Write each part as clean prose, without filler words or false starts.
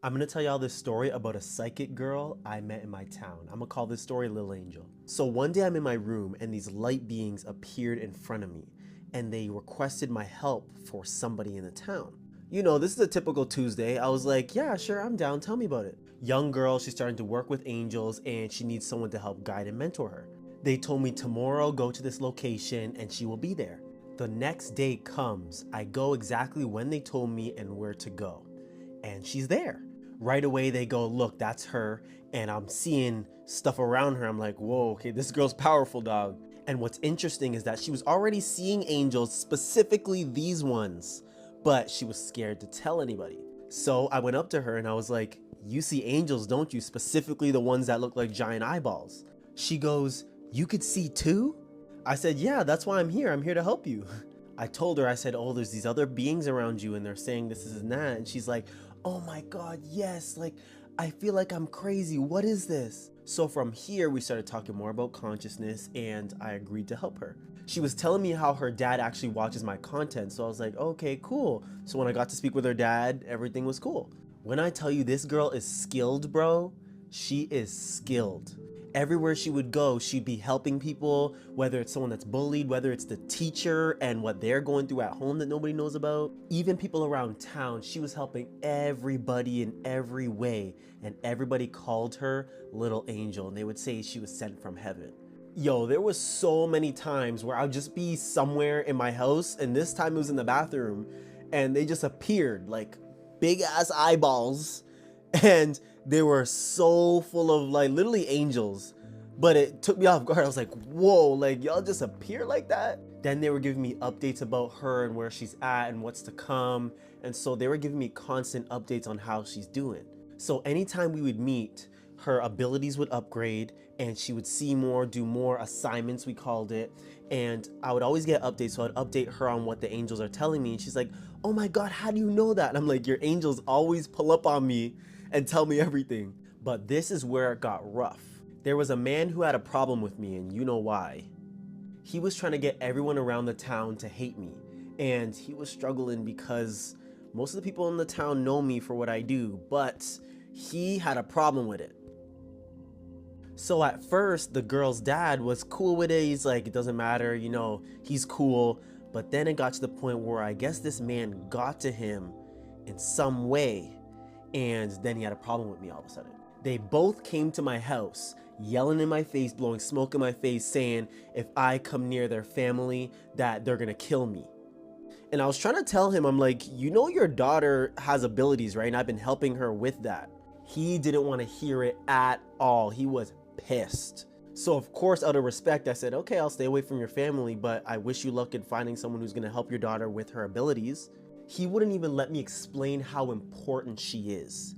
I'm gonna tell y'all this story about a psychic girl I met in my town. I'm gonna call this story Little Angel. So one day I'm in my room and these light beings appeared in front of me and they requested my help for somebody in the town. You know, this is a typical Tuesday. I was like, yeah, sure, I'm down. Tell me about it. Young girl, she's starting to work with angels and she needs someone to help guide and mentor her. They told me tomorrow go to this location and she will be there. The next day comes. I go exactly when they told me and where to go. And she's there. Right away they go, look, that's her. And I'm seeing stuff around her. I'm like, whoa, okay, this girl's powerful, dog. And what's interesting is that she was already seeing angels, specifically these ones, but she was scared to tell anybody. So I went up to her and I was like, you see angels, don't you? Specifically the ones that look like giant eyeballs. She goes, you could see too? I said, yeah, that's why I'm here. I'm here to help you. I told her, I said, oh, there's these other beings around you and they're saying this and that. And she's like, oh my God, yes. Like, I feel like I'm crazy. What is this? So from here, we started talking more about consciousness and I agreed to help her. She was telling me how her dad actually watches my content. So I was like, okay, cool. So when I got to speak with her dad, everything was cool. When I tell you this girl is skilled, bro, she is skilled. Everywhere she would go, she'd be helping people, whether it's someone that's bullied, whether it's the teacher and what they're going through at home that nobody knows about. Even people around town, she was helping everybody in every way. And everybody called her Little Angel, and they would say she was sent from heaven. Yo, there was so many times where I'd just be somewhere in my house, and this time it was in the bathroom, and they just appeared like big ass eyeballs, and they were so full of like literally angels, but it took me off guard. I was like, whoa, like y'all just appear like that? Then they were giving me updates about her and where she's at and what's to come. And so they were giving me constant updates on how she's doing. So anytime we would meet, her abilities would upgrade and she would see more, do more assignments, we called it. And I would always get updates. So I'd update her on what the angels are telling me. And she's like, oh my God, how do you know that? And I'm like, your angels always pull up on me and tell me everything. But this is where it got rough. There was a man who had a problem with me, and you know why. He was trying to get everyone around the town to hate me. And he was struggling because most of the people in the town know me for what I do, but he had a problem with it. So at first, the girl's dad was cool with it. He's like, it doesn't matter, you know, he's cool. But then it got to the point where I guess this man got to him in some way. And then he had a problem with me all of a sudden. They both came to my house, yelling in my face, blowing smoke in my face, saying if I come near their family, that they're gonna kill me. And I was trying to tell him, I'm like, you know your daughter has abilities, right? And I've been helping her with that. He didn't want to hear it at all. He was pissed. So of course, out of respect, I said, okay, I'll stay away from your family, but I wish you luck in finding someone who's gonna help your daughter with her abilities. He wouldn't even let me explain how important she is.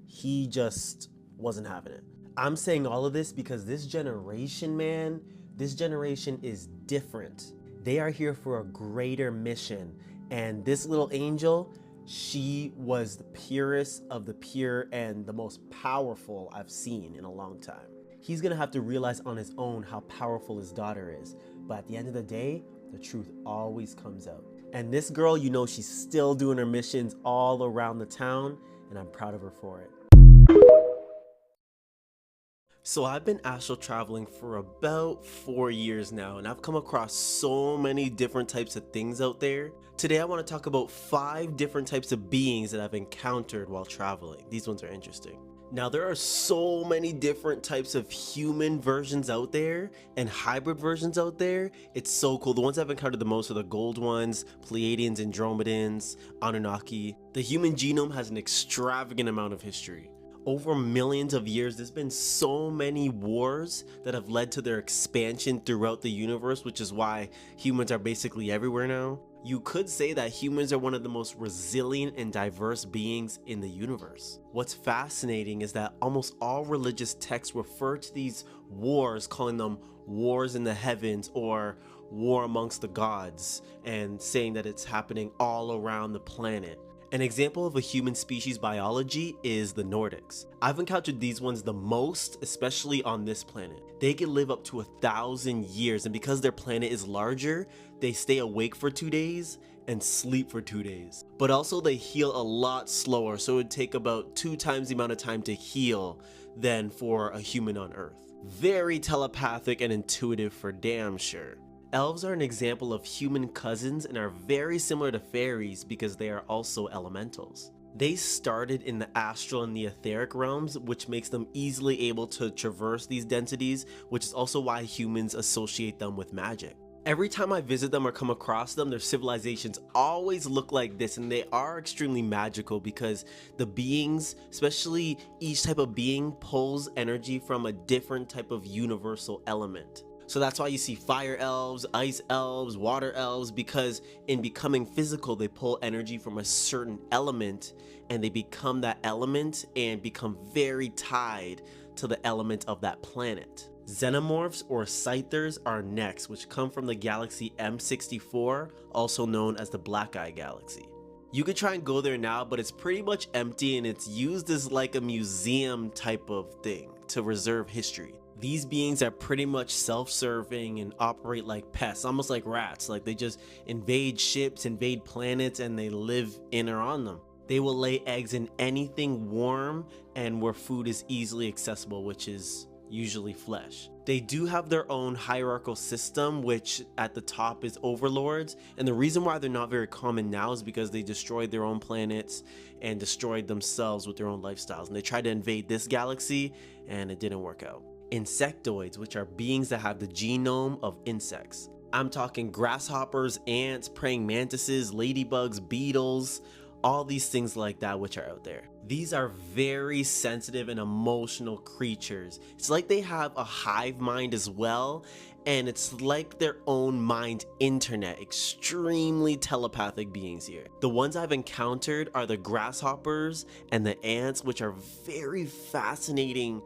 He just wasn't having it. I'm saying all of this because this generation, man, this generation is different. They are here for a greater mission. And this little angel, she was the purest of the pure and the most powerful I've seen in a long time. He's gonna have to realize on his own how powerful his daughter is. But at the end of the day, the truth always comes out. And this girl, you know, she's still doing her missions all around the town, and I'm proud of her for it. So I've been astral traveling for about 4 years now, and I've come across so many different types of things out there. Today I want to talk about 5 different types of beings that I've encountered while traveling. These ones are interesting. Now there are so many different types of human versions out there and hybrid versions out there. It's so cool. The ones I've encountered the most are the gold ones, Pleiadians, Andromedans, Anunnaki. The human genome has an extravagant amount of history. Over millions of years, there's been so many wars that have led to their expansion throughout the universe, which is why humans are basically everywhere now. You could say that humans are one of the most resilient and diverse beings in the universe. What's fascinating is that almost all religious texts refer to these wars, calling them wars in the heavens or war amongst the gods, and saying that it's happening all around the planet. An example of a human species biology is the Nordics. I've encountered these ones the most, especially on this planet. They can live up to 1,000 years, and because their planet is larger, they stay awake for 2 days and sleep for 2 days. But also they heal a lot slower, so it would take about 2 times the amount of time to heal than for a human on Earth. Very telepathic and intuitive for damn sure. Elves are an example of human cousins and are very similar to fairies because they are also elementals. They started in the astral and the etheric realms, which makes them easily able to traverse these densities, which is also why humans associate them with magic. Every time I visit them or come across them, their civilizations always look like this, and they are extremely magical because the beings, especially each type of being, pulls energy from a different type of universal element. So that's why you see fire elves, ice elves, water elves, because in becoming physical, they pull energy from a certain element and they become that element and become very tied to the element of that planet. Xenomorphs or Scythers are next, which come from the galaxy M64, also known as the Black Eye Galaxy. You could try and go there now, but it's pretty much empty and it's used as like a museum type of thing to reserve history. These beings are pretty much self-serving and operate like pests, almost like rats. Like they just invade ships, invade planets, and they live in or on them. They will lay eggs in anything warm and where food is easily accessible, which is usually flesh. They do have their own hierarchical system, which at the top is overlords, and the reason why they're not very common now is because they destroyed their own planets and destroyed themselves with their own lifestyles, and they tried to invade this galaxy and it didn't work out. Insectoids, which are beings that have the genome of insects. I'm talking grasshoppers, ants, praying mantises, ladybugs, beetles, all these things like that which are out there. These are very sensitive and emotional creatures. It's like they have a hive mind as well, and it's like their own mind internet. Extremely telepathic beings here. The ones I've encountered are the grasshoppers and the ants, which are very fascinating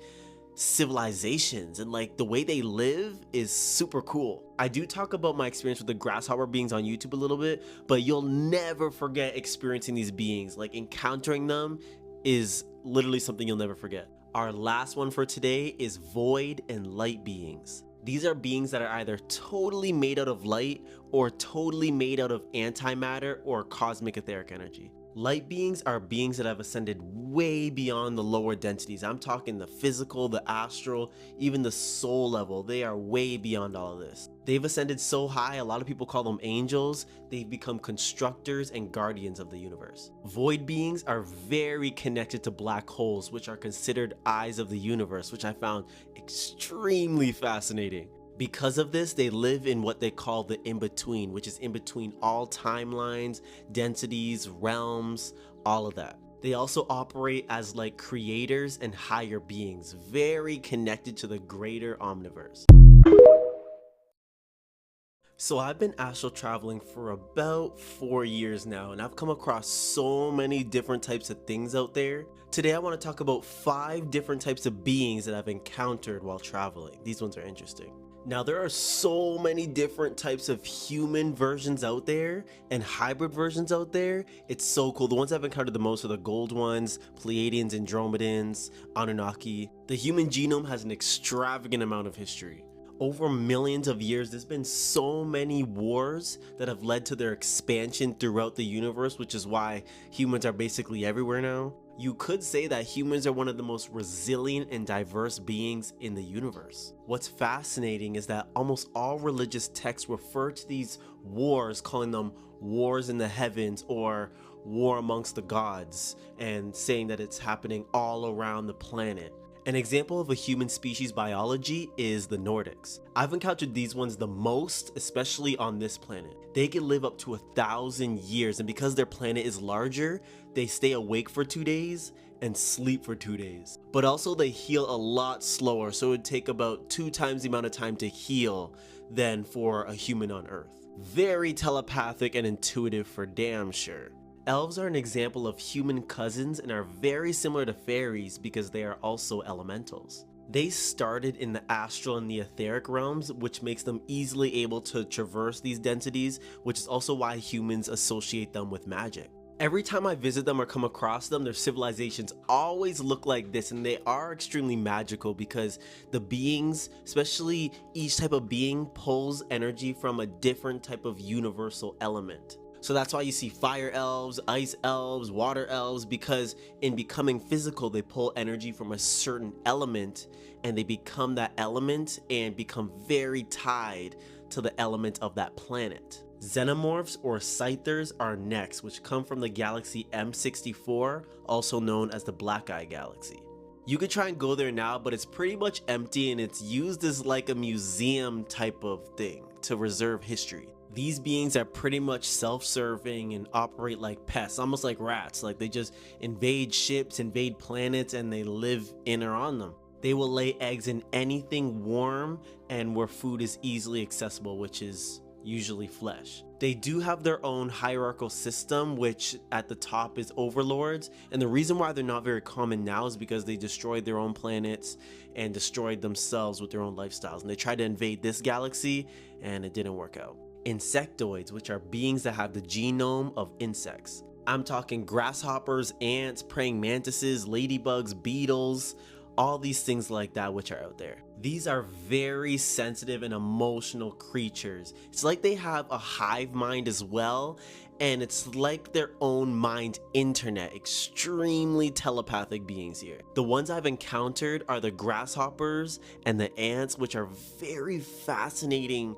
civilizations, and like the way they live is super cool. I do talk about my experience with the grasshopper beings on YouTube a little bit, but you'll never forget experiencing these beings. Like encountering them is literally something you'll never forget. Our last one for today is void and light beings. These are beings that are either totally made out of light or totally made out of antimatter or cosmic etheric energy. Light beings are beings that have ascended way beyond the lower densities. I'm talking the physical, the astral, even the soul level. They are way beyond all of this. They've ascended so high, a lot of people call them angels. They've become constructors and guardians of the universe. Void beings are very connected to black holes, which are considered eyes of the universe, which I found extremely fascinating. Because of this, they live in what they call the in-between, which is in between all timelines, densities, realms, all of that. They also operate as like creators and higher beings, very connected to the greater omniverse. So I've been astral traveling for about 4 years now, and I've come across so many different types of things out there. Today I want to talk about 5 different types of beings that I've encountered while traveling. These ones are interesting. Now there are so many different types of human versions out there and hybrid versions out there. It's so cool. The ones I've encountered the most are the gold ones, Pleiadians, Andromedans, Anunnaki. The human genome has an extravagant amount of history. Over millions of years, there's been so many wars that have led to their expansion throughout the universe, which is why humans are basically everywhere now. You could say that humans are one of the most resilient and diverse beings in the universe. What's fascinating is that almost all religious texts refer to these wars, calling them wars in the heavens or war amongst the gods, and saying that it's happening all around the planet. An example of a human species biology is the Nordics. I've encountered these ones the most, especially on this planet. They can live up to 1,000 years, and because their planet is larger, they stay awake for 2 days and sleep for 2 days. But also they heal a lot slower, so it would take about 2 times the amount of time to heal than for a human on Earth. Very telepathic and intuitive for damn sure. Elves are an example of human cousins and are very similar to fairies because they are also elementals. They started in the astral and the etheric realms, which makes them easily able to traverse these densities, which is also why humans associate them with magic. Every time I visit them or come across them, their civilizations always look like this, and they are extremely magical because the beings, especially each type of being, pulls energy from a different type of universal element. So that's why you see fire elves, ice elves, water elves, because in becoming physical, they pull energy from a certain element and they become that element and become very tied to the element of that planet. Xenomorphs or Scythers are next, which come from the galaxy M64, also known as the Black Eye Galaxy. You could try and go there now, but it's pretty much empty and it's used as like a museum type of thing to reserve history. These beings are pretty much self-serving and operate like pests, almost like rats. Like they just invade ships, invade planets, and they live in or on them. They will lay eggs in anything warm and where food is easily accessible, which is usually flesh. They do have their own hierarchical system, which at the top is overlords, and the reason why they're not very common now is because they destroyed their own planets and destroyed themselves with their own lifestyles, and they tried to invade this galaxy and it didn't work out. Insectoids, which are beings that have the genome of insects. I'm talking grasshoppers, ants, praying mantises, ladybugs, beetles, all these things like that which are out there. These are very sensitive and emotional creatures. It's like they have a hive mind as well, and it's like their own mind internet. Extremely telepathic beings here. The ones I've encountered are the grasshoppers and the ants, which are very fascinating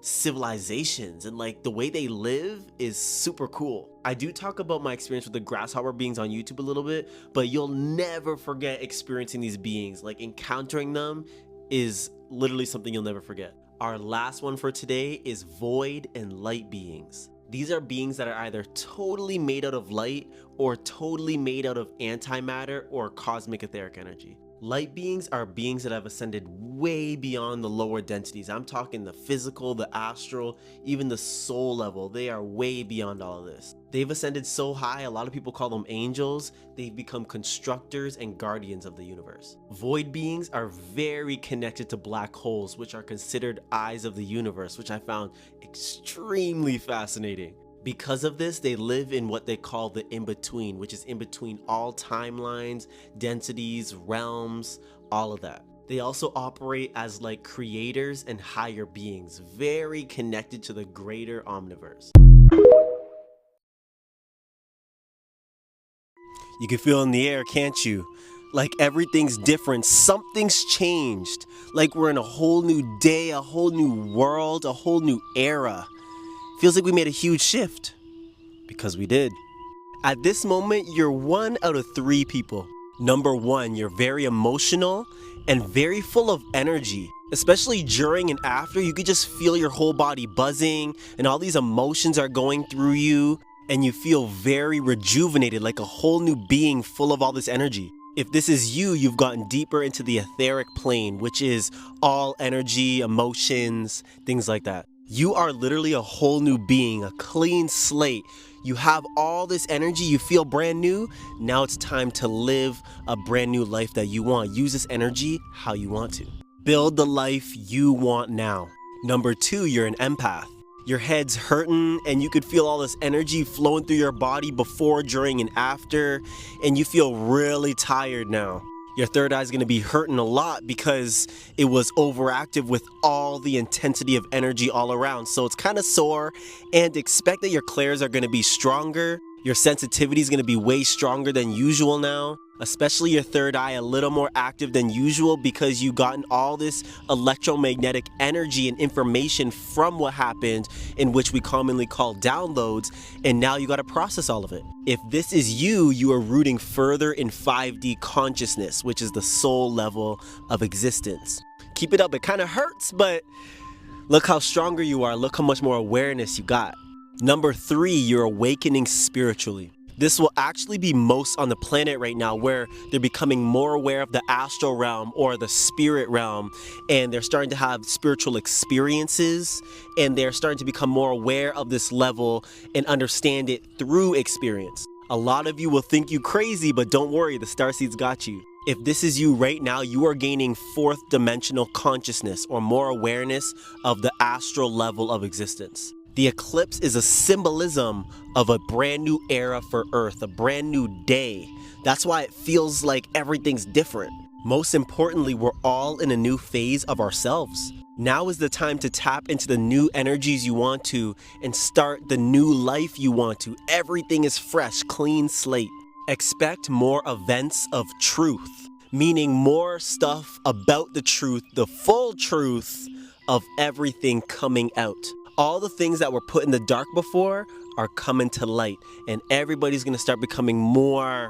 civilizations, and like the way they live is super cool. I do talk about my experience with the grasshopper beings on YouTube a little bit, but you'll never forget experiencing these beings. Like encountering them is literally something you'll never forget. Our last one for today is void and light beings. These are beings that are either totally made out of light or totally made out of antimatter or cosmic etheric energy. Light beings are beings that have ascended way beyond the lower densities. I'm talking the physical, the astral, even the soul level. They are way beyond all of this. They've ascended so high, a lot of people call them angels. They've become constructors and guardians of the universe. Void beings are very connected to black holes, which are considered eyes of the universe, which I found extremely fascinating. Because of this, they live in what they call the in-between, which is in between all timelines, densities, realms, all of that. They also operate as like creators and higher beings, very connected to the greater omniverse. You can feel in the air, can't you? Like everything's different, something's changed. Like we're in a whole new day, a whole new world, a whole new era. Feels like we made a huge shift, because we did. At this moment, you're 1 out of 3 people. Number 1, you're very emotional and very full of energy. Especially during and after, you could just feel your whole body buzzing and all these emotions are going through you, and you feel very rejuvenated, like a whole new being full of all this energy. If this is you, you've gotten deeper into the etheric plane, which is all energy, emotions, things like that. You are literally a whole new being, a clean slate. You have all this energy, you feel brand new. Now it's time to live a brand new life that you want. Use this energy how you want to. Build the life you want now. Number 2, you're an empath. Your head's hurting and you could feel all this energy flowing through your body before, during, and after, and you feel really tired now. Your third eye is going to be hurting a lot because it was overactive with all the intensity of energy all around. So it's kind of sore, and expect that your clairs are going to be stronger. Your sensitivity is going to be way stronger than usual now, especially your third eye a little more active than usual because you've gotten all this electromagnetic energy and information from what happened, in which we commonly call downloads, and now you got to process all of it. If this is you, you are rooting further in 5D consciousness, which is the soul level of existence. Keep it up, it kind of hurts, but look how stronger you are, look how much more awareness you got. Number 3, you're awakening spiritually. This will actually be most on the planet right now, where they're becoming more aware of the astral realm or the spirit realm, and they're starting to have spiritual experiences, and they're starting to become more aware of this level and understand it through experience. A lot of you will think you crazy, but don't worry, the starseeds got you. If this is you right now, you are gaining 4th dimensional consciousness or more awareness of the astral level of existence. The eclipse is a symbolism of a brand new era for Earth, a brand new day. That's why it feels like everything's different. Most importantly, we're all in a new phase of ourselves. Now is the time to tap into the new energies you want to and start the new life you want to. Everything is fresh, clean slate. Expect more events of truth, meaning more stuff about the truth, the full truth of everything coming out. All the things that were put in the dark before are coming to light, and everybody's gonna start becoming more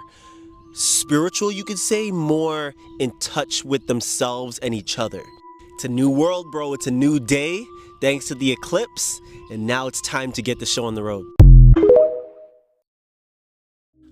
spiritual, you could say, more in touch with themselves and each other. It's a new world, bro. It's a new day, thanks to the eclipse, and now it's time to get the show on the road.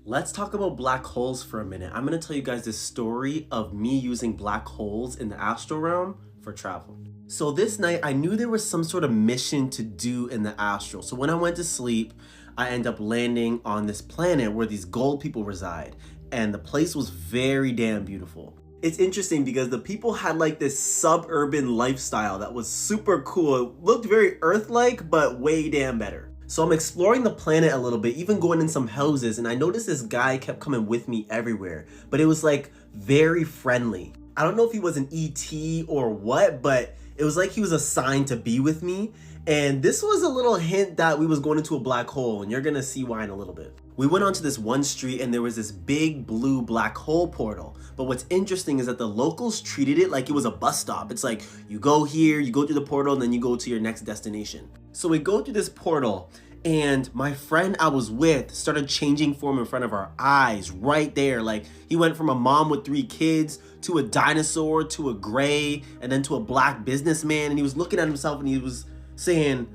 Let's talk about black holes for a minute. I'm going to tell you guys this story of me using black holes in the astral realm for travel. So this night, I knew there was some sort of mission to do in the astral. So when I went to sleep, I ended up landing on this planet where these gold people reside. And the place was very damn beautiful. It's interesting because the people had like this suburban lifestyle that was super cool. It looked very Earth-like, but way damn better. So I'm exploring the planet a little bit, even going in some houses, and I noticed this guy kept coming with me everywhere, but it was like very friendly. I don't know if he was an ET or what, but it was like he was assigned to be with me. And this was a little hint that we was going into a black hole, and you're gonna see why in a little bit. We went onto this one street and there was this big blue black hole portal. But what's interesting is that the locals treated it like it was a bus stop. It's like, you go here, you go through the portal, and then you go to your next destination. So we go through this portal, and my friend I was with started changing form in front of our eyes right there. Like, he went from a mom with 3 kids to a dinosaur to a gray and then to a black businessman. And he was looking at himself and he was saying,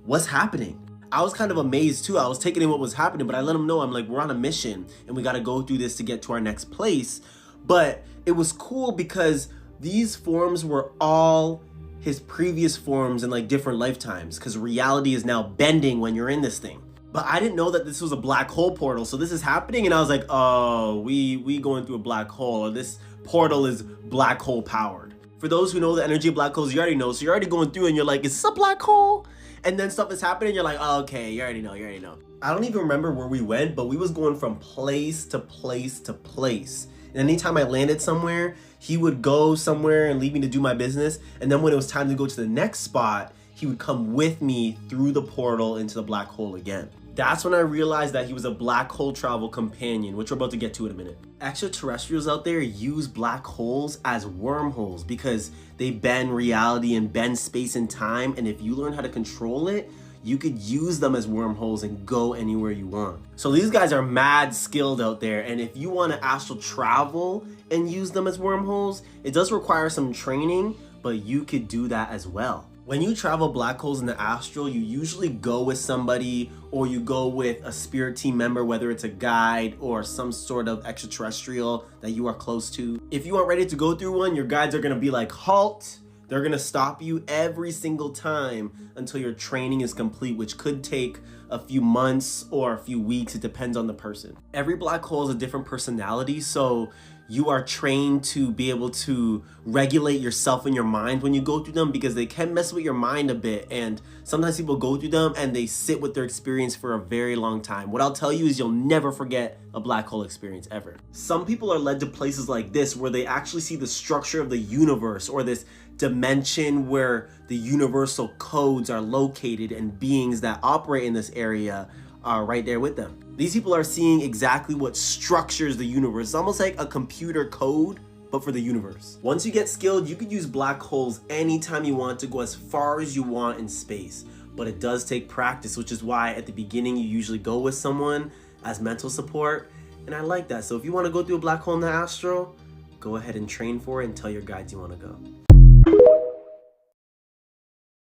what's happening? I was kind of amazed too. I was taking in what was happening, but I let him know, I'm like, we're on a mission and we got to go through this to get to our next place. But it was cool because these forms were all his previous forms in like different lifetimes, because reality is now bending when you're in this thing. But I didn't know that this was a black hole portal. So this is happening and I was like, oh, we going through a black hole, or this portal is black hole powered. For those who know the energy of black holes, you already know. So you're already going through and you're like, is this a black hole? And then stuff is happening, you're like, oh, okay, you already know. I don't even remember where we went, but we was going from place to place to place. And anytime I landed somewhere, he would go somewhere and leave me to do my business. And then when it was time to go to the next spot, he would come with me through the portal into the black hole again. That's when I realized that he was a black hole travel companion, which we're about to get to in a minute. Extraterrestrials out there use black holes as wormholes because they bend reality and bend space and time. And if you learn how to control it, you could use them as wormholes and go anywhere you want. So these guys are mad skilled out there. And if you want to astral travel and use them as wormholes, it does require some training, but you could do that as well. When you travel black holes in the astral, you usually go with somebody, or you go with a spirit team member, whether it's a guide or some sort of extraterrestrial that you are close to. If you aren't ready to go through one, your guides are gonna be like, halt. They're gonna stop you every single time until your training is complete, which could take a few months or a few weeks. It depends on the person. Every black hole is a different personality, so you are trained to be able to regulate yourself and your mind when you go through them, because they can mess with your mind a bit. And sometimes people go through them and they sit with their experience for a very long time. What I'll tell you is you'll never forget a black hole experience ever. Some people are led to places like this where they actually see the structure of the universe, or this dimension where the universal codes are located and beings that operate in this area are right there with them. These people are seeing exactly what structures the universe. It's almost like a computer code, but for the universe. Once you get skilled, you could use black holes anytime you want to go as far as you want in space. But it does take practice, which is why at the beginning you usually go with someone as mental support. And I like that. So if you want to go through a black hole in the astral, go ahead and train for it and tell your guides you want to go.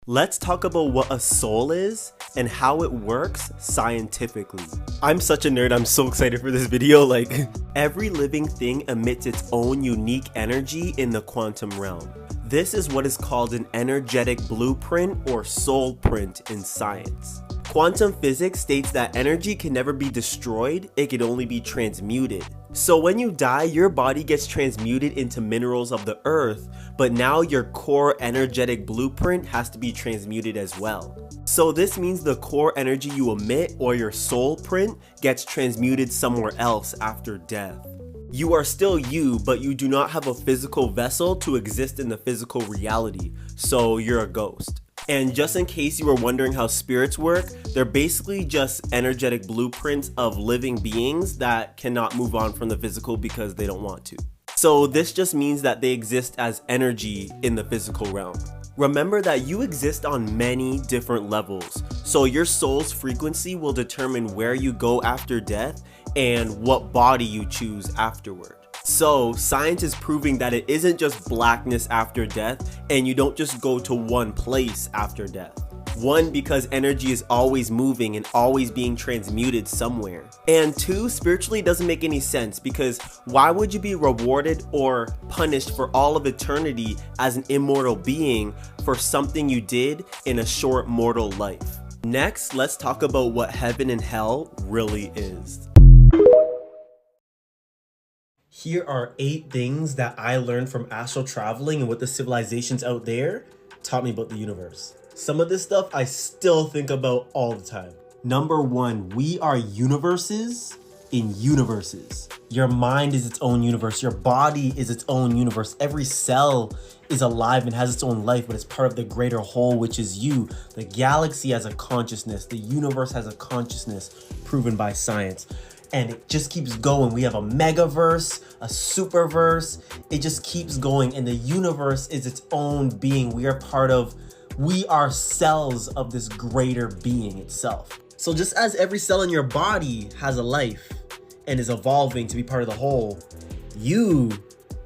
Let's talk about what a soul is and how it works scientifically. I'm such a nerd, I'm so excited for this video. Like, every living thing emits its own unique energy in the quantum realm. This is what is called an energetic blueprint or soul print in science. Quantum physics states that energy can never be destroyed, it can only be transmuted. So when you die, your body gets transmuted into minerals of the earth, but now your core energetic blueprint has to be transmuted as well. So this means the core energy you emit, or your soul print, gets transmuted somewhere else after death. You are still you, but you do not have a physical vessel to exist in the physical reality, so you're a ghost. And just in case you were wondering how spirits work, they're basically just energetic blueprints of living beings that cannot move on from the physical because they don't want to. So this just means that they exist as energy in the physical realm. Remember that you exist on many different levels, so your soul's frequency will determine where you go after death and what body you choose afterward. So science is proving that it isn't just blackness after death, and you don't just go to one place after death. One, because energy is always moving and always being transmuted somewhere. And two, spiritually it doesn't make any sense, because why would you be rewarded or punished for all of eternity as an immortal being for something you did in a short mortal life? Next, let's talk about what heaven and hell really is. Here are 8 things that I learned from astral traveling and what the civilizations out there taught me about the universe. Some of this stuff I still think about all the time. Number 1, we are universes in universes. Your mind is its own universe. Your body is its own universe. Every cell is alive and has its own life, but it's part of the greater whole, which is you. The galaxy has a consciousness. The universe has a consciousness, proven by science. And it just keeps going. We have a megaverse, a superverse. It just keeps going. And the universe is its own being. We are cells of this greater being itself. So just as every cell in your body has a life and is evolving to be part of the whole, you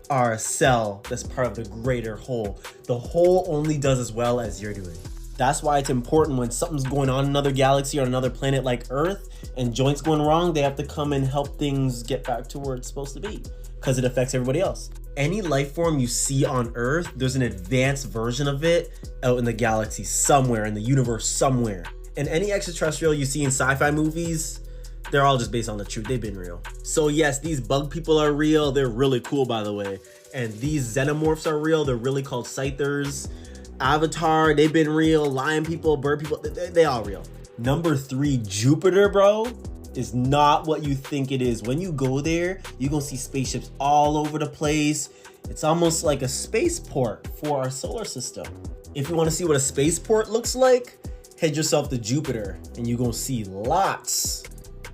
are a cell that's part of the greater whole. The whole only does as well as you're doing. That's why it's important when something's going on in another galaxy or another planet like Earth and joints going wrong, they have to come and help things get back to where it's supposed to be, because it affects everybody else. Any life form you see on Earth, there's an advanced version of it out in the galaxy somewhere, in the universe somewhere. And any extraterrestrial you see in sci-fi movies, they're all just based on the truth. They've been real. So yes, these bug people are real. They're really cool, by the way. And these xenomorphs are real. They're really called Scythers. Avatar, they've been real. Lion people, bird people, they all real. Number 3, Jupiter, bro, is not what you think it is. When you go there, you're gonna see spaceships all over the place. It's almost like a spaceport for our solar system. If you wanna see what a spaceport looks like, head yourself to Jupiter and you're gonna see lots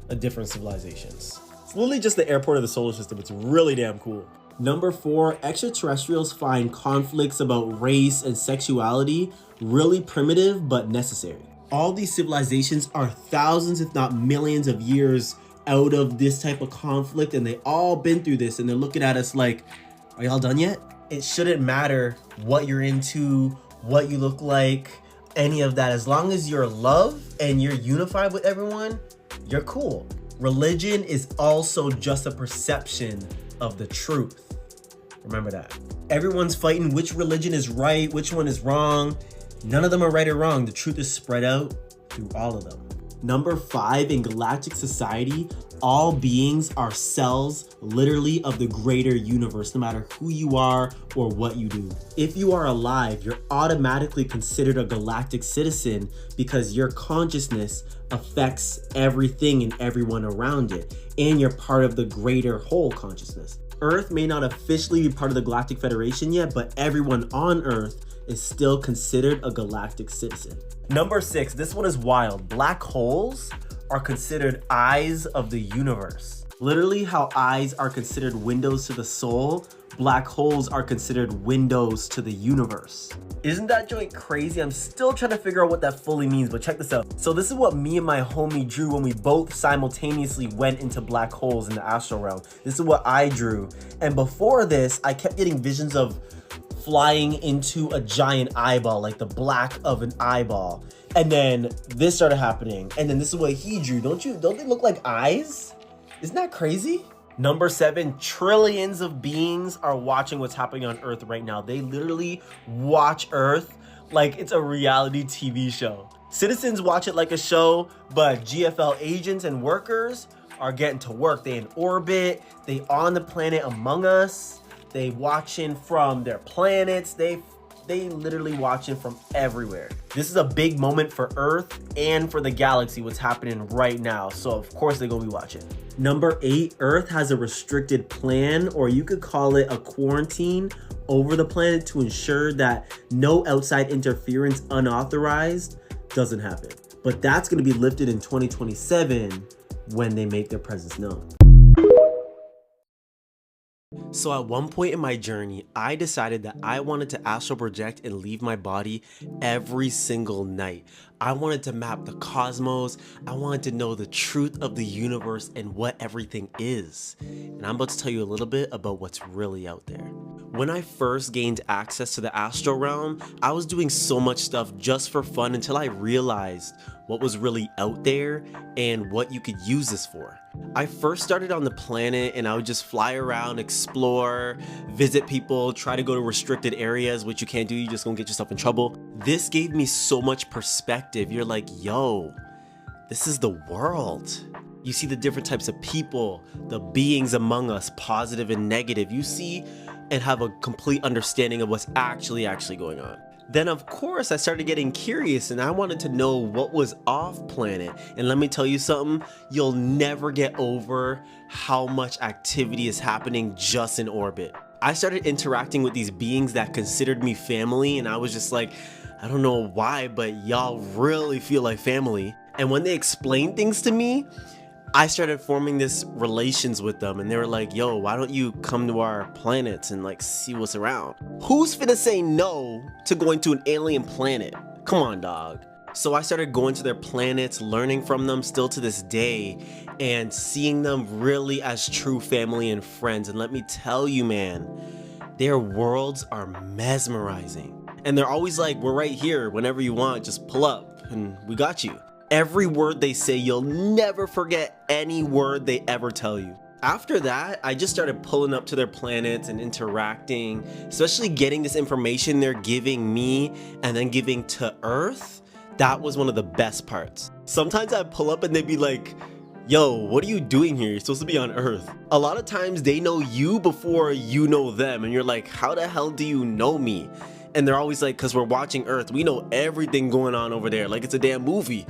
of different civilizations. It's literally just the airport of the solar system. It's really damn cool. Number 4, extraterrestrials find conflicts about race and sexuality really primitive but necessary. All these civilizations are thousands, if not millions of years out of this type of conflict, and they all been through this, and they're looking at us like, are y'all done yet? It shouldn't matter what you're into, what you look like, any of that. As long as you're love and you're unified with everyone, you're cool. Religion is also just a perception of the truth. Remember that. Everyone's fighting which religion is right, which one is wrong. None of them are right or wrong. The truth is spread out through all of them. Number 5, in galactic society, all beings are cells, literally, of the greater universe, no matter who you are or what you do. If you are alive, you're automatically considered a galactic citizen because your consciousness affects everything and everyone around it, and you're part of the greater whole consciousness. Earth may not officially be part of the Galactic Federation yet, but everyone on Earth is still considered a galactic citizen. Number 6, this one is wild. Black holes are considered eyes of the universe. Literally how eyes are considered windows to the soul, black holes are considered windows to the universe. Isn't that joint crazy? I'm still trying to figure out what that fully means, but check this out. So this is what me and my homie drew when we both simultaneously went into black holes in the astral realm. This is what I drew. And before this, I kept getting visions of flying into a giant eyeball, like the black of an eyeball. And then this started happening. And then this is what he drew. Don't they look like eyes? Isn't that crazy? Number 7, trillions of beings are watching what's happening on Earth right now. They literally watch Earth like it's a reality TV show. Citizens watch it like a show, but GFL agents and workers are getting to work. They in orbit, they on the planet among us, they watching from their planets. They literally watching from everywhere. This is a big moment for Earth and for the galaxy, what's happening right now. So of course they're gonna be watching. Number 8, Earth has a restricted plan, or you could call it a quarantine over the planet to ensure that no outside interference unauthorized doesn't happen. But that's gonna be lifted in 2027 when they make their presence known. So at one point in my journey, I decided that I wanted to astral project and leave my body every single night. I wanted to map the cosmos. I wanted to know the truth of the universe and what everything is. And I'm about to tell you a little bit about what's really out there. When I first gained access to the astral realm, I was doing so much stuff just for fun until I realized what was really out there and what you could use this for. I first started on the planet and I would just fly around, explore, visit people, try to go to restricted areas, which you can't do, you just gonna get yourself in trouble. This gave me so much perspective. You're like, yo, this is the world. You see the different types of people, the beings among us, positive and negative. You see and have a complete understanding of what's actually going on. Then of course I started getting curious and I wanted to know what was off planet. And let me tell you something, you'll never get over how much activity is happening just in orbit. I started interacting with these beings that considered me family, and I was just like, I don't know why, but y'all really feel like family. And when they explained things to me, I started forming this relations with them, and they were like, yo, why don't you come to our planets and like see what's around? Who's finna say no to going to an alien planet? Come on, dog. So I started going to their planets, learning from them still to this day, and seeing them really as true family and friends. And let me tell you, man, their worlds are mesmerizing. And they're always like, we're right here, whenever you want, just pull up and we got you. Every word they say, you'll never forget any word they ever tell you. After that, I just started pulling up to their planets and interacting, especially getting this information they're giving me and then giving to Earth. That was one of the best parts. Sometimes I'd pull up and they'd be like, yo, what are you doing here? You're supposed to be on Earth. A lot of times they know you before you know them, and you're like, how the hell do you know me? And they're always like, because we're watching Earth, we know everything going on over there, like it's a damn movie.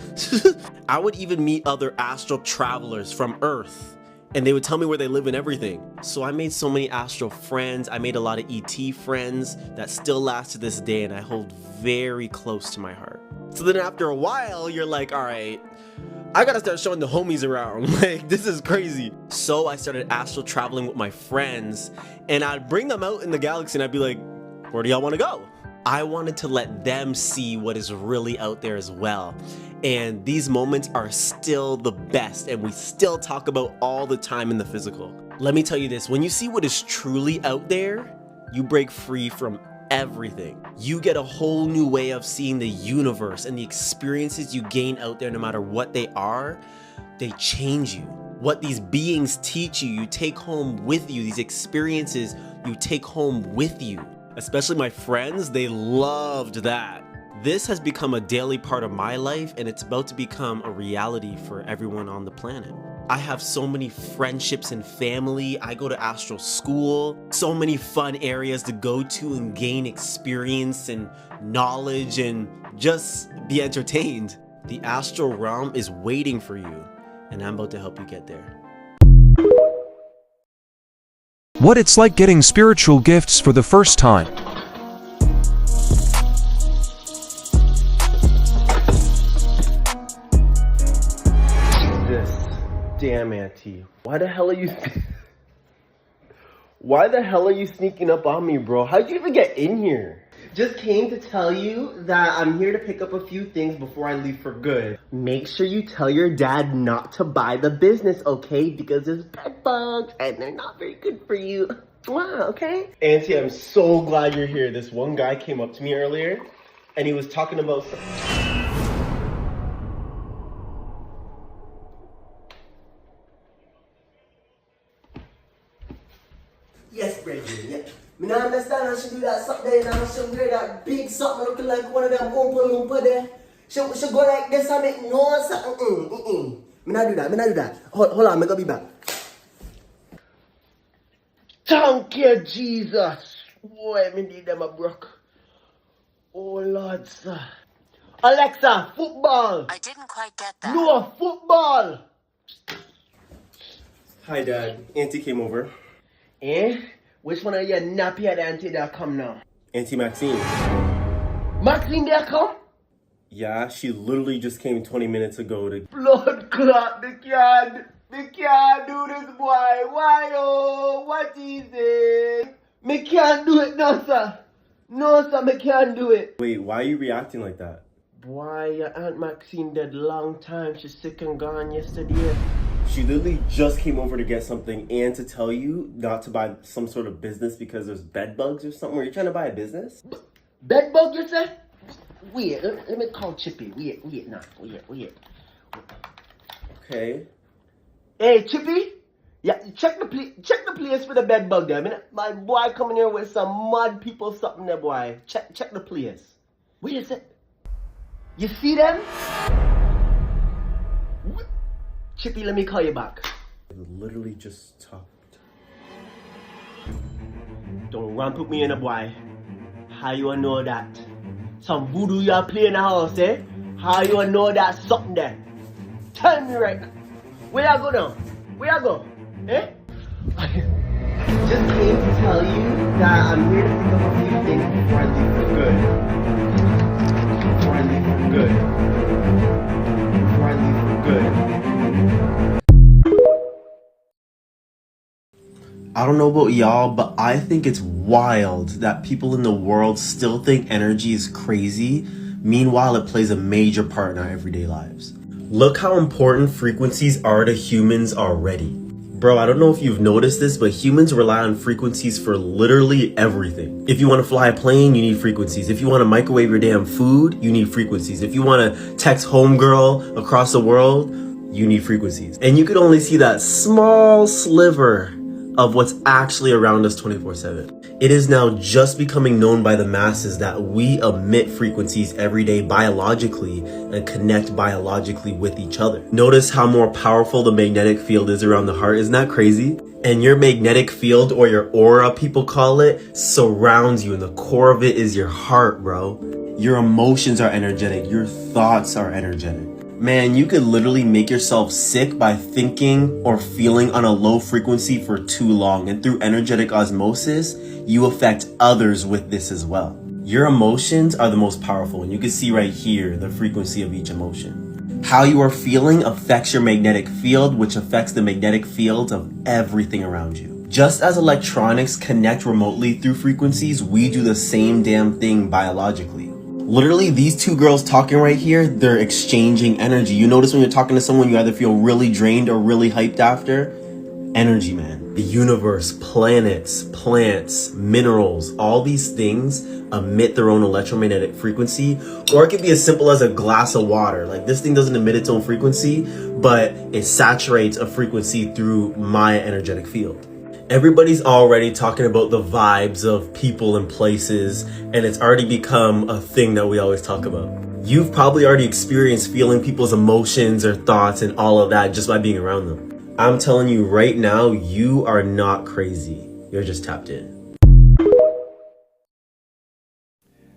I would even meet other astral travelers from Earth, and they would tell me where they live and everything. So I made so many astral friends. I made a lot of ET friends that still last to this day, and I hold very close to my heart. So then after a while, you're like, all right, I gotta start showing the homies around. Like, this is crazy. So I started astral traveling with my friends, and I'd bring them out in the galaxy and I'd be like, where do y'all wanna go? I wanted to let them see what is really out there as well. And these moments are still the best, and we still talk about all the time in the physical. Let me tell you this, when you see what is truly out there, you break free from everything. You get a whole new way of seeing the universe, and the experiences you gain out there, no matter what they are, they change you. What these beings teach you, you take home with you. These experiences you take home with you. Especially my friends, they loved that. This has become a daily part of my life, and it's about to become a reality for everyone on the planet. I have so many friendships and family. I go to astral school, so many fun areas to go to and gain experience and knowledge and just be entertained. The astral realm is waiting for you, and I'm about to help you get there. What it's like getting spiritual gifts for the first time. This damn auntie. Why the hell are you sneaking up on me, bro? How'd you even get in here? Just came to tell you that I'm here to pick up a few things before I leave for good. Make sure you tell your dad not to buy the business, okay? Because there's bed bugs and they're not very good for you. Wow, okay? Auntie, I'm so glad you're here. This one guy came up to me earlier and he was talking about Yes, Bridget, yeah. Me not understand how she do that something there now. She wear that big something looking like one of them Oompa Loompa there. She go like this and make no something. Me not do that. Hold on, me go be back. Thank you, Jesus. Boy, me need them a broke. Oh Lord, sir. Alexa, football. I didn't quite get that. No, football. Hi, Dad. Auntie came over. Eh? Which one of your nappy-head auntie that come now? Auntie Maxine. Maxine there come? Yeah, she literally just came 20 minutes ago to... Blood clot, they can't do this, boy. Why, oh, what is it? Me can't do it, no, sir. No, sir, me can't do it. Wait, why are you reacting like that? Boy, your Aunt Maxine dead long time. She's sick and gone yesterday. She literally just came over to get something and to tell you not to buy some sort of business because there's bed bugs or something. Were you trying to buy a business? Bed bug, you say? Wait, let me call Chippy. Wait, nah, wait. Okay. Hey, Chippy? Yeah, check the place for the bed bug there. I mean, my boy coming here with some mad people something there, boy. Check the place. Where is it? You see them? Chippy, let me call you back. I literally just talked. Don't ramp with me in a boy. How you know that? Some voodoo you are playing in the house, eh? How you know that something there? Tell me right now. Where I go now? Where I go? Eh? Just came to tell you that I'm here to pick up a few things before I leave for good. Before I leave for good. Before I leave for good. I don't know about y'all, but I think it's wild that people in the world still think energy is crazy. Meanwhile, it plays a major part in our everyday lives. Look how important frequencies are to humans already. Bro, I don't know if you've noticed this, but humans rely on frequencies for literally everything. If you want to fly a plane, you need frequencies. If you want to microwave your damn food, you need frequencies. If you want to text homegirl across the world, you need frequencies. And you could only see that small sliver of what's actually around us 24/7. It is now just becoming known by the masses that we emit frequencies every day biologically and connect biologically with each other. Notice how more powerful the magnetic field is around the heart. Isn't that crazy? And your magnetic field, or your aura, people call it, surrounds you, and the core of it is your heart, bro. Your emotions are energetic. Your thoughts are energetic. Man, you could literally make yourself sick by thinking or feeling on a low frequency for too long. And through energetic osmosis, you affect others with this as well. Your emotions are the most powerful, and you can see right here the frequency of each emotion. How you are feeling affects your magnetic field, which affects the magnetic fields of everything around you. Just as electronics connect remotely through frequencies, we do the same damn thing biologically. Literally, these two girls talking right here, they're exchanging energy. You notice when you're talking to someone, you either feel really drained or really hyped after? Energy, man. The universe, planets, plants, minerals, all these things emit their own electromagnetic frequency. Or it could be as simple as a glass of water. Like, this thing doesn't emit its own frequency, but it saturates a frequency through my energetic field. Everybody's already talking about the vibes of people and places, and it's already become a thing that we always talk about. You've probably already experienced feeling people's emotions or thoughts and all of that just by being around them. I'm telling you right now, you are not crazy. You're just tapped in.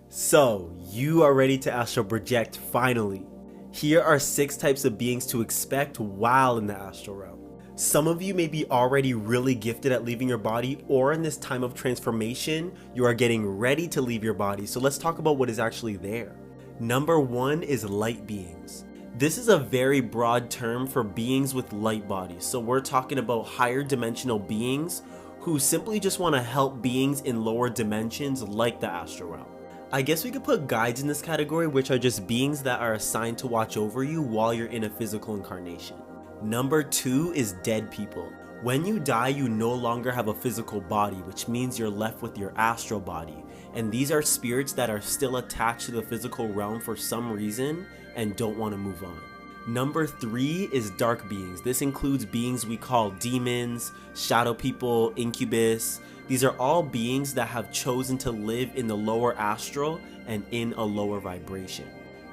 So, you are ready to astral project finally. Here are 6 types of beings to expect while in the astral realm. Some of you may be already really gifted at leaving your body, or in this time of transformation, you are getting ready to leave your body. So let's talk about what is actually there. Number 1 is light beings. This is a very broad term for beings with light bodies. So we're talking about higher dimensional beings who simply just want to help beings in lower dimensions like the astral realm. I guess we could put guides in this category, which are just beings that are assigned to watch over you while you're in a physical incarnation. Number 2 is dead people. When you die, you no longer have a physical body, which means you're left with your astral body. And these are spirits that are still attached to the physical realm for some reason and don't want to move on. Number 3 is dark beings. This includes beings we call demons, shadow people, incubus. These are all beings that have chosen to live in the lower astral and in a lower vibration.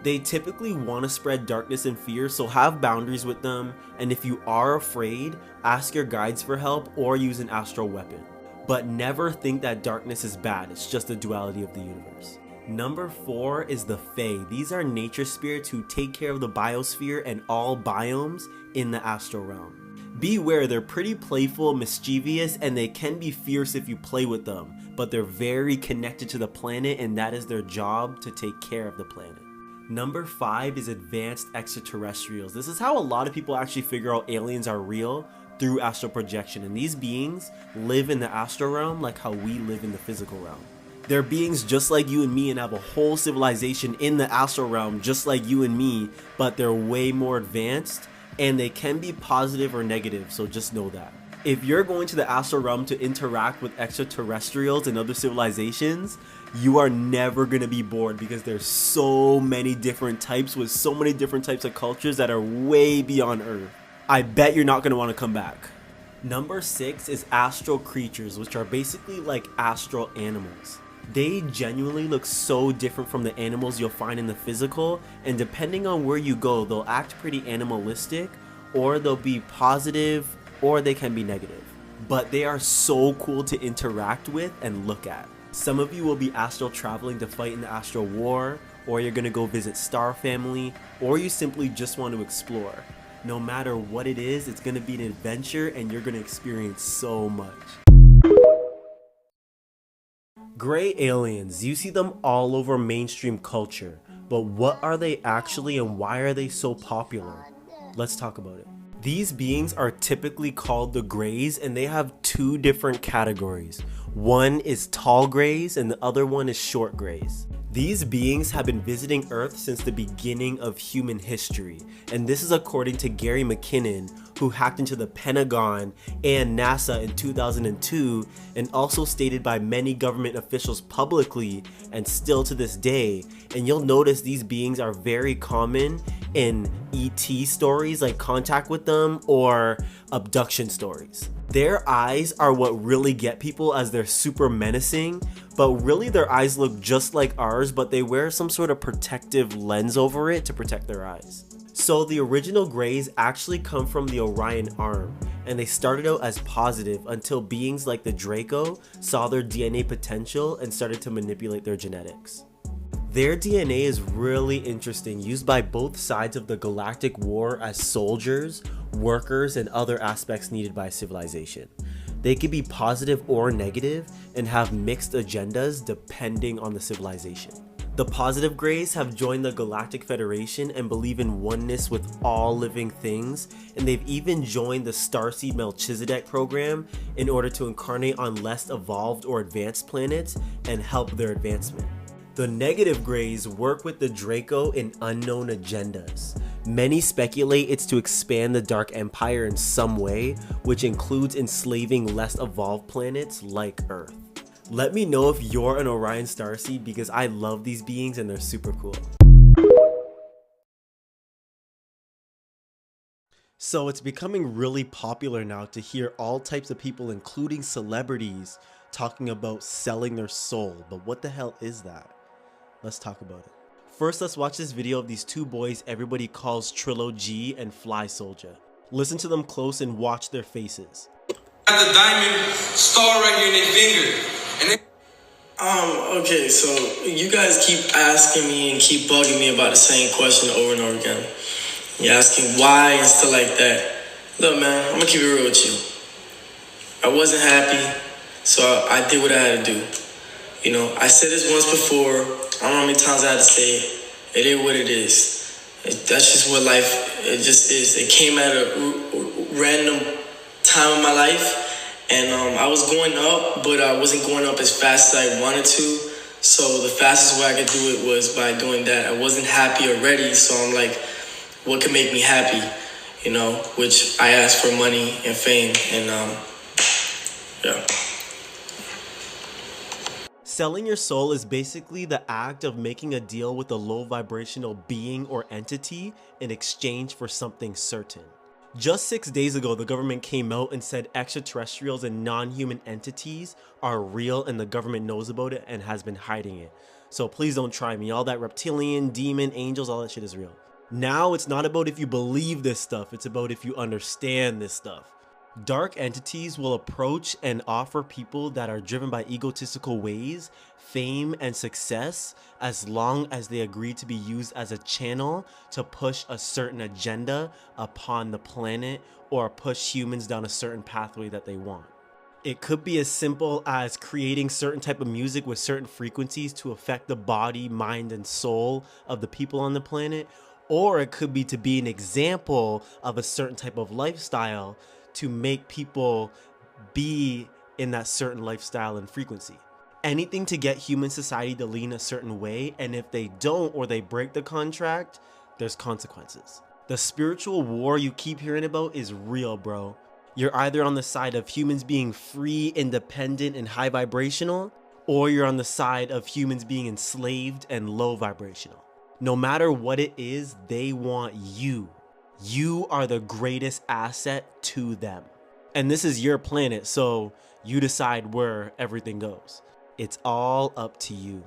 They typically want to spread darkness and fear, so have boundaries with them, and if you are afraid, ask your guides for help or use an astral weapon. But never think that darkness is bad, it's just the duality of the universe. Number 4 is the Fae. These are nature spirits who take care of the biosphere and all biomes in the astral realm. Beware, they're pretty playful, mischievous, and they can be fierce if you play with them, but they're very connected to the planet, and that is their job, to take care of the planet. Number 5 is advanced extraterrestrials. This is how a lot of people actually figure out aliens are real, through astral projection, and these beings live in the astral realm like how we live in the physical realm. They're beings just like you and me and have a whole civilization in the astral realm just like you and me, but they're way more advanced, and they can be positive or negative, so just know that. If you're going to the astral realm to interact with extraterrestrials and other civilizations, you are never going to be bored, because there's so many different types with so many different types of cultures that are way beyond Earth. I bet you're not going to want to come back. Number 6 is astral creatures, which are basically like astral animals. They genuinely look so different from the animals you'll find in the physical, and depending on where you go, they'll act pretty animalistic, or they'll be positive, or they can be negative. But they are so cool to interact with and look at. Some of you will be astral traveling to fight in the astral war, or you're going to go visit Star Family, or you simply just want to explore. No matter what it is, it's going to be an adventure, and you're going to experience so much. Gray aliens, you see them all over mainstream culture, but what are they actually and why are they so popular? Let's talk about it. These beings are typically called the Greys, and they have 2 different categories. One is tall Greys and the other one is short Greys. These beings have been visiting Earth since the beginning of human history, and this is according to Gary McKinnon, who hacked into the Pentagon and NASA in 2002, and also stated by many government officials publicly and still to this day. And you'll notice these beings are very common in ET stories like Contact with Them or abduction stories. Their eyes are what really get people, as they're super menacing, but really their eyes look just like ours, but they wear some sort of protective lens over it to protect their eyes. So the original Greys actually come from the Orion arm, and they started out as positive until beings like the Draco saw their DNA potential and started to manipulate their genetics. Their DNA is really interesting, used by both sides of the galactic war as soldiers, workers, and other aspects needed by civilization. They can be positive or negative and have mixed agendas depending on the civilization. The positive Greys have joined the Galactic Federation and believe in oneness with all living things, and they've even joined the Starseed Melchizedek program in order to incarnate on less evolved or advanced planets and help their advancement. The negative Greys work with the Draco in unknown agendas. Many speculate it's to expand the Dark Empire in some way, which includes enslaving less evolved planets like Earth. Let me know if you're an Orion Starseed, because I love these beings and they're super cool. So it's becoming really popular now to hear all types of people, including celebrities, talking about selling their soul. But what the hell is that? Let's talk about it. First, let's watch this video of these 2 boys everybody calls Trillo G and Fly Soldier. Listen to them close and watch their faces. Got the diamond star right here in their finger. And Okay, so you guys keep asking me and keep bugging me about the same question over and over again. You're asking why and stuff like that. Look, man, I'm gonna keep it real with you. I wasn't happy, so I did what I had to do. You know, I said this once before. I don't know how many times I had to say it. It is what it is. That's just what life, it just is. It came at a random time in my life. And I was going up, but I wasn't going up as fast as I wanted to. So the fastest way I could do it was by doing that. I wasn't happy already, so I'm like, what can make me happy? You know, which I asked for money and fame, and yeah. Selling your soul is basically the act of making a deal with a low vibrational being or entity in exchange for something certain. Just 6 days ago, the government came out and said extraterrestrials and non-human entities are real, and the government knows about it and has been hiding it. So please don't try me. All that reptilian, demon, angels, all that shit is real. Now it's not about if you believe this stuff, it's about if you understand this stuff. Dark entities will approach and offer people that are driven by egotistical ways, fame, and success, as long as they agree to be used as a channel to push a certain agenda upon the planet or push humans down a certain pathway that they want. It could be as simple as creating certain type of music with certain frequencies to affect the body, mind, and soul of the people on the planet, or it could be to be an example of a certain type of lifestyle to make people be in that certain lifestyle and frequency. Anything to get human society to lean a certain way, and if they don't or they break the contract, there's consequences. The spiritual war you keep hearing about is real, bro. You're either on the side of humans being free, independent, and high vibrational, or you're on the side of humans being enslaved and low vibrational. No matter what it is, they want you. You are the greatest asset to them. And this is your planet, so you decide where everything goes. It's all up to you.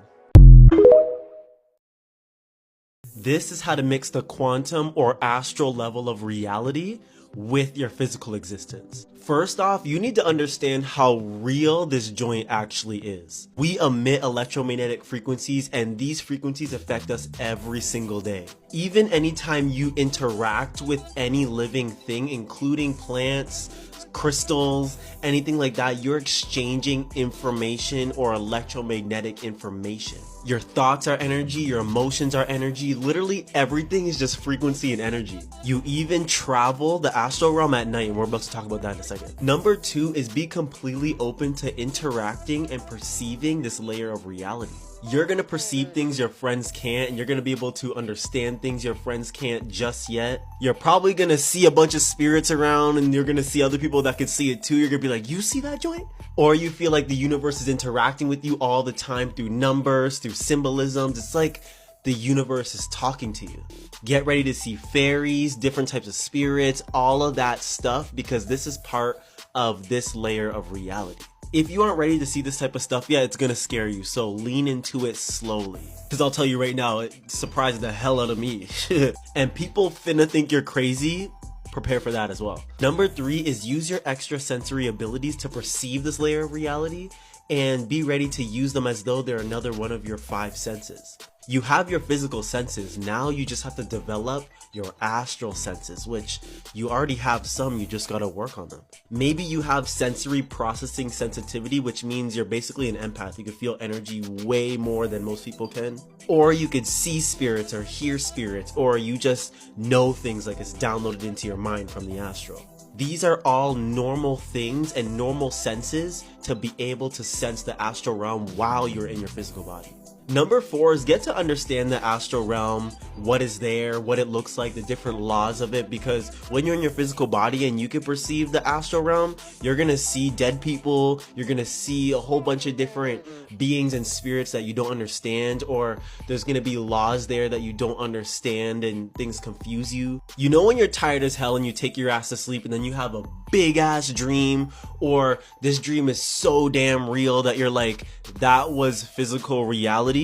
This is how to mix the quantum or astral level of reality with your physical existence. First off, you need to understand how real this joint actually is. We emit electromagnetic frequencies, and these frequencies affect us every single day. Even anytime you interact with any living thing, including plants, crystals, anything like that, you're exchanging information or electromagnetic information. Your thoughts are energy, your emotions are energy, literally everything is just frequency and energy. You even travel the astral realm at night, and we're about to talk about that in a second. Number 2 is be completely open to interacting and perceiving this layer of reality. You're gonna perceive things your friends can't, and you're gonna be able to understand things your friends can't just yet. You're probably gonna see a bunch of spirits around, and you're gonna see other people that could see it too. You're gonna be like, you see that joint? Or you feel like the universe is interacting with you all the time through numbers, through symbolisms. It's like the universe is talking to you. Get ready to see fairies, different types of spirits, all of that stuff, because this is part of this layer of reality. If you aren't ready to see this type of stuff, yeah, it's gonna scare you, so lean into it slowly. Because I'll tell you right now, it surprised the hell out of me. And people finna think you're crazy. Prepare for that as well. Number 3 is use your extrasensory abilities to perceive this layer of reality and be ready to use them as though they're another one of your 5 senses. You have your physical senses, now you just have to develop your astral senses, which you already have some, you just gotta work on them. Maybe you have sensory processing sensitivity, which means you're basically an empath. You can feel energy way more than most people can. Or you could see spirits or hear spirits, or you just know things like it's downloaded into your mind from the astral. These are all normal things and normal senses to be able to sense the astral realm while you're in your physical body. Number 4 is get to understand the astral realm, what is there, what it looks like, the different laws of it, because when you're in your physical body and you can perceive the astral realm, you're gonna see dead people, you're gonna see a whole bunch of different beings and spirits that you don't understand, or there's gonna be laws there that you don't understand and things confuse you. You know when you're tired as hell and you take your ass to sleep and then you have a big ass dream, or this dream is so damn real that you're like, that was physical reality?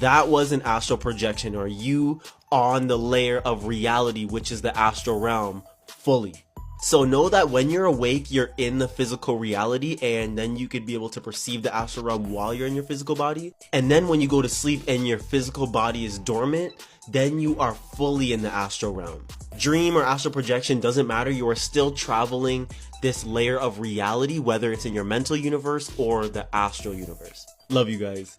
That was an astral projection, or you on the layer of reality, which is the astral realm fully. So know that when you're awake, you're in the physical reality, and then you could be able to perceive the astral realm while you're in your physical body. And then when you go to sleep and your physical body is dormant, then you are fully in the astral realm. Dream or astral projection doesn't matter, you are still traveling this layer of reality, whether it's in your mental universe or the astral universe. Love you guys.